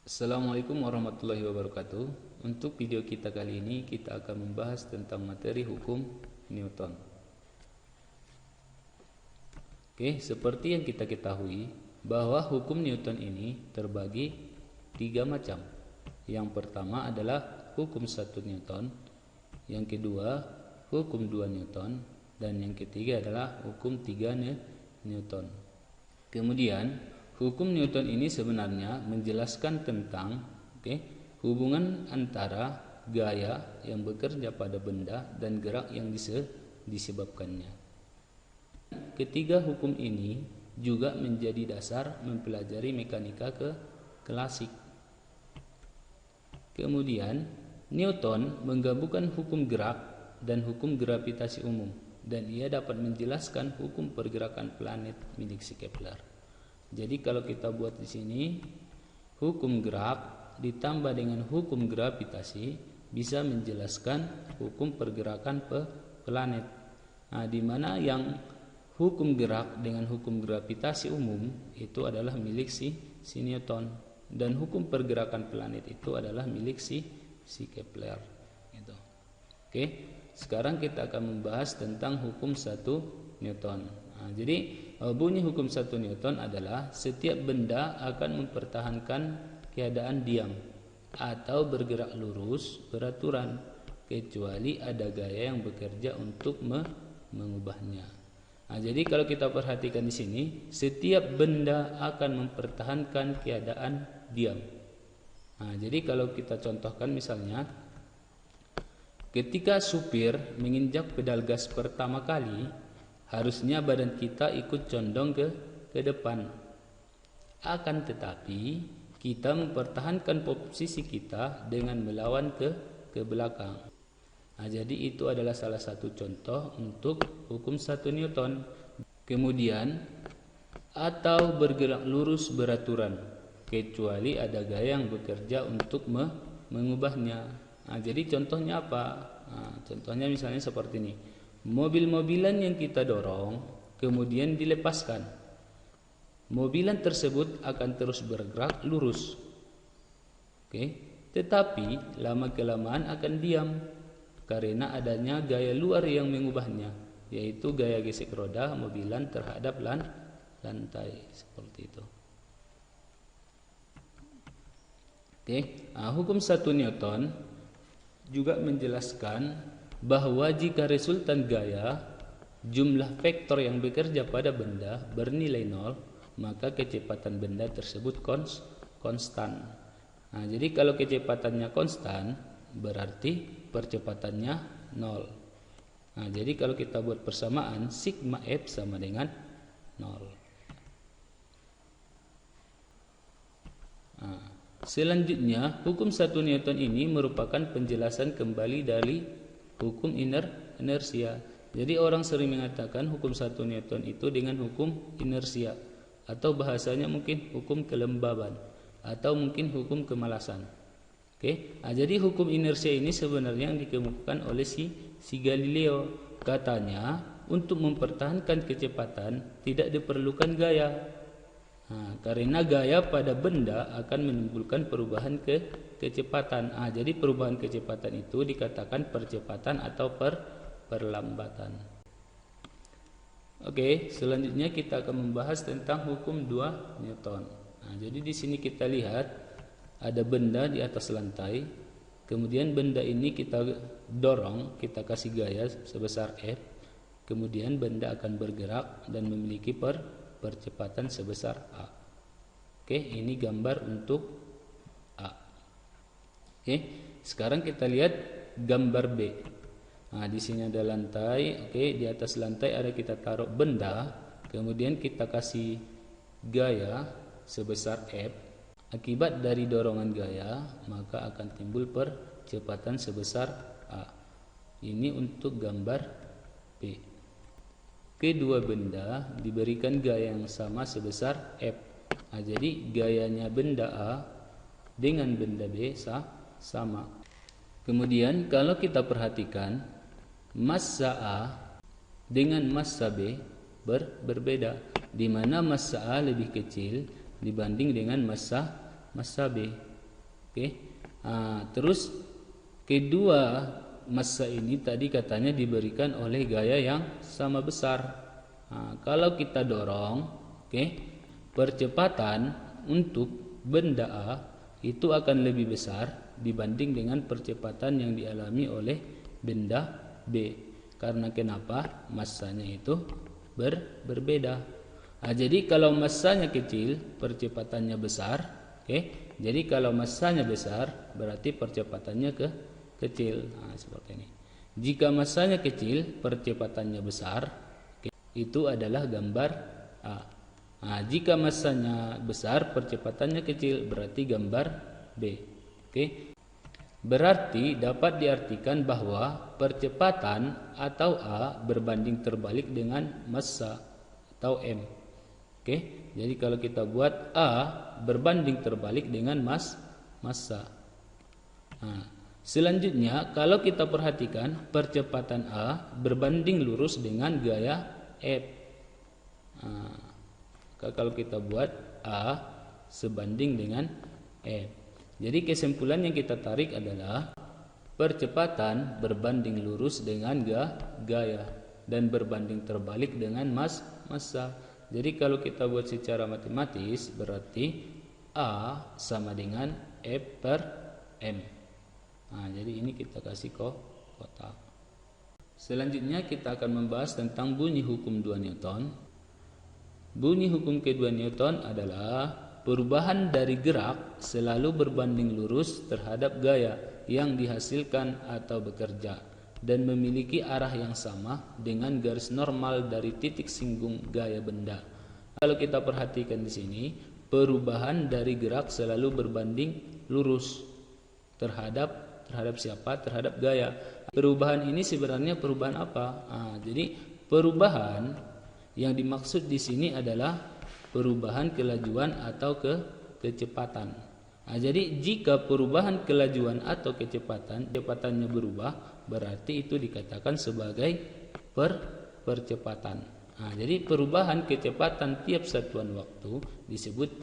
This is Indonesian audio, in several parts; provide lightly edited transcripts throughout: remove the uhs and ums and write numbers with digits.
Assalamualaikum warahmatullahi wabarakatuh. Untuk video kita kali ini kita akan membahas tentang materi hukum Newton. Seperti yang kita ketahui bahwa hukum Newton ini terbagi 3 macam. Yang pertama adalah hukum 1 Newton, yang kedua hukum 2 Newton, dan yang ketiga adalah hukum 3 Newton. Kemudian hukum Newton ini sebenarnya menjelaskan tentang hubungan antara gaya yang bekerja pada benda dan gerak yang disebabkannya. Ketiga hukum ini juga menjadi dasar mempelajari mekanika klasik. Kemudian Newton menggabungkan hukum gerak dan hukum gravitasi umum, dan ia dapat menjelaskan hukum pergerakan planet milik si Kepler. Jadi kalau kita buat di sini hukum gerak ditambah dengan hukum gravitasi bisa menjelaskan hukum pergerakan planet. Nah, di mana yang hukum gerak dengan hukum gravitasi umum itu adalah milik si Newton, dan hukum pergerakan planet itu adalah milik si Kepler. Gitu. Sekarang kita akan membahas tentang hukum 1 Newton. Jadi bunyi hukum 1 Newton adalah setiap benda akan mempertahankan keadaan diam atau bergerak lurus beraturan kecuali ada gaya yang bekerja untuk mengubahnya. Jadi kalau kita perhatikan di sini, setiap benda akan mempertahankan keadaan diam. Jadi kalau kita contohkan misalnya, ketika supir menginjak pedal gas pertama kali, harusnya badan kita ikut condong ke depan. Akan tetapi kita mempertahankan posisi kita dengan melawan ke belakang. Jadi itu adalah salah satu contoh untuk hukum 1 Newton. Kemudian atau bergerak lurus beraturan kecuali ada gaya yang bekerja untuk mengubahnya. Jadi contohnya apa? Contohnya misalnya seperti ini. Mobil-mobilan yang kita dorong kemudian dilepaskan. Mobilan tersebut akan terus bergerak lurus. Tetapi lama-kelamaan akan diam karena adanya gaya luar yang mengubahnya, yaitu gaya gesek roda mobilan terhadap lantai seperti itu. Hukum 1 Newton juga menjelaskan bahwa jika resultan gaya jumlah vektor yang bekerja pada benda bernilai 0, maka kecepatan benda tersebut konstan. Jadi kalau kecepatannya konstan berarti percepatannya 0. Jadi kalau kita buat persamaan, sigma F sama dengan 0. Selanjutnya hukum 1 Newton ini merupakan penjelasan kembali dari hukum inersia. Jadi orang sering mengatakan hukum 1 Newton itu dengan hukum inersia, atau bahasanya mungkin hukum kelembaban, atau mungkin hukum kemalasan. Jadi hukum inersia ini sebenarnya yang dikemukakan oleh si Galileo. Katanya untuk mempertahankan kecepatan tidak diperlukan gaya. Karena gaya pada benda akan menimbulkan perubahan kecepatan. Jadi perubahan kecepatan itu dikatakan percepatan atau perlambatan. Selanjutnya kita akan membahas tentang hukum 2 Newton. Jadi di sini kita lihat ada benda di atas lantai. Kemudian benda ini kita dorong, kita kasih gaya sebesar F. Kemudian benda akan bergerak dan memiliki percepatan sebesar A. Ini gambar untuk A. Sekarang kita lihat gambar B. Di sini ada lantai. Di atas lantai ada kita taruh benda, kemudian kita kasih gaya sebesar F. Akibat dari dorongan gaya, maka akan timbul percepatan sebesar A. Ini untuk gambar B. Kedua benda diberikan gaya yang sama sebesar F. Jadi gayanya benda A dengan benda B sama. Kemudian kalau kita perhatikan, massa A dengan massa B berbeda, di mana massa A lebih kecil dibanding dengan massa B. Terus kedua massa ini tadi katanya diberikan oleh gaya yang sama besar. Kalau kita dorong, percepatan untuk benda A itu akan lebih besar dibanding dengan percepatan yang dialami oleh benda B. Karena kenapa? Massanya itu berbeda. Jadi kalau massanya kecil, percepatannya besar. Jadi kalau massanya besar, berarti percepatannya kecil. Seperti ini. Jika massanya kecil, percepatannya besar, itu adalah gambar A. Jika massanya besar, percepatannya kecil, berarti gambar B. Berarti dapat diartikan bahwa percepatan atau A berbanding terbalik dengan massa atau M. Jadi kalau kita buat A berbanding terbalik dengan massa. Selanjutnya kalau kita perhatikan percepatan A berbanding lurus dengan gaya F. Kalau kita buat A sebanding dengan F. Jadi kesimpulan yang kita tarik adalah percepatan berbanding lurus dengan gaya dan berbanding terbalik dengan massa. Jadi kalau kita buat secara matematis berarti A sama dengan F per M. Jadi ini kita kasih kotak. Selanjutnya kita akan membahas tentang bunyi hukum 2 Newton. Bunyi hukum kedua Newton adalah perubahan dari gerak selalu berbanding lurus terhadap gaya yang dihasilkan atau bekerja dan memiliki arah yang sama dengan garis normal dari titik singgung gaya benda. Kalau kita perhatikan di sini, perubahan dari gerak selalu berbanding lurus terhadap siapa? Terhadap gaya. Perubahan ini sebenarnya perubahan apa? Jadi perubahan yang dimaksud di sini adalah perubahan kelajuan atau kecepatan. Jadi jika perubahan kelajuan atau kecepatannya berubah, berarti itu dikatakan sebagai percepatan. Jadi perubahan kecepatan tiap satuan waktu disebut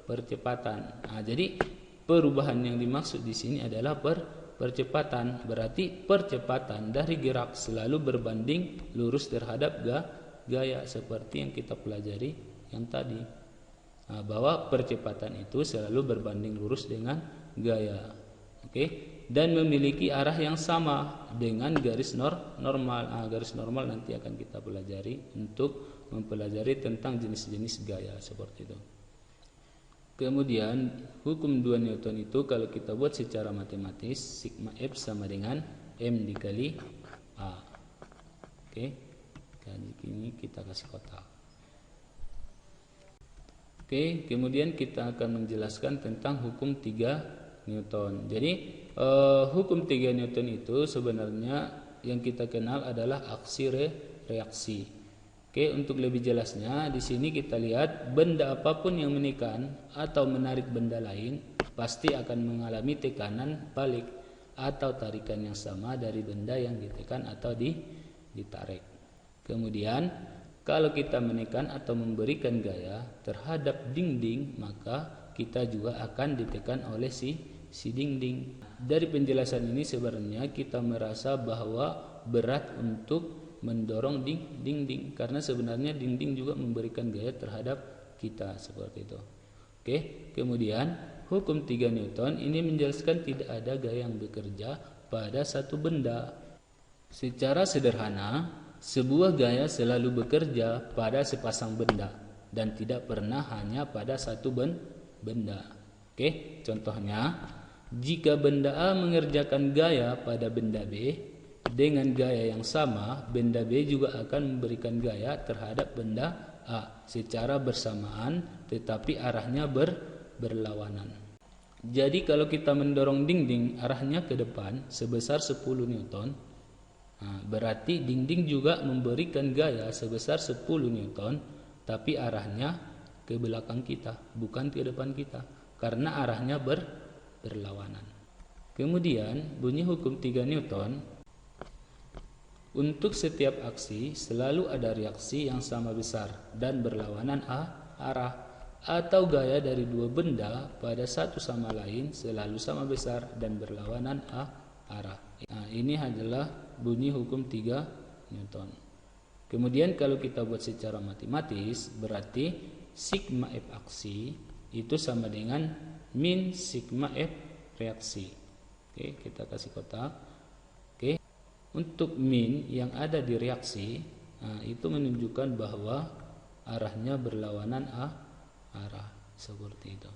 percepatan. Jadi perubahan yang dimaksud di sini adalah percepatan. Berarti percepatan dari gerak selalu berbanding lurus terhadap gaya seperti yang kita pelajari yang tadi, bahwa percepatan itu selalu berbanding lurus dengan gaya, dan memiliki arah yang sama dengan garis normal. Garis normal nanti akan kita pelajari untuk mempelajari tentang jenis-jenis gaya seperti itu. Kemudian hukum 2 Newton itu kalau kita buat secara matematis, sigma F sama dengan M dikali A. Ini kita kasih kotak. Kemudian kita akan menjelaskan tentang hukum 3 Newton. Jadi hukum 3 Newton itu sebenarnya yang kita kenal adalah aksi reaksi. Untuk lebih jelasnya di sini kita lihat benda apapun yang menekan atau menarik benda lain pasti akan mengalami tekanan balik atau tarikan yang sama dari benda yang ditekan atau ditarik. Kemudian kalau kita menekan atau memberikan gaya terhadap dinding, maka kita juga akan ditekan oleh si dinding. Dari penjelasan ini sebenarnya kita merasa bahwa berat untuk mendorong dinding, karena sebenarnya dinding juga memberikan gaya terhadap kita seperti itu. Kemudian hukum 3 Newton ini menjelaskan tidak ada gaya yang bekerja pada satu benda. Secara sederhana, sebuah gaya selalu bekerja pada sepasang benda dan tidak pernah hanya pada satu benda. Contohnya, jika benda A mengerjakan gaya pada benda B dengan gaya yang sama, benda B juga akan memberikan gaya terhadap benda A secara bersamaan tetapi arahnya berlawanan. Jadi kalau kita mendorong dinding arahnya ke depan sebesar 10 Newton, berarti dinding juga memberikan gaya sebesar 10 Newton, tapi arahnya ke belakang kita, bukan ke depan kita, karena arahnya berlawanan. Kemudian bunyi hukum 3 Newton, untuk setiap aksi selalu ada reaksi yang sama besar dan berlawanan arah. atau gaya dari dua benda pada satu sama lain selalu sama besar dan berlawanan arah. Nah, ini adalah bunyi hukum 3 Newton. Kemudian kalau kita buat secara matematis, berarti sigma F aksi itu sama dengan min sigma F reaksi. Oke, kita kasih kotak. Oke. Untuk min yang ada di reaksi, itu menunjukkan bahwa arahnya berlawanan arah seperti itu.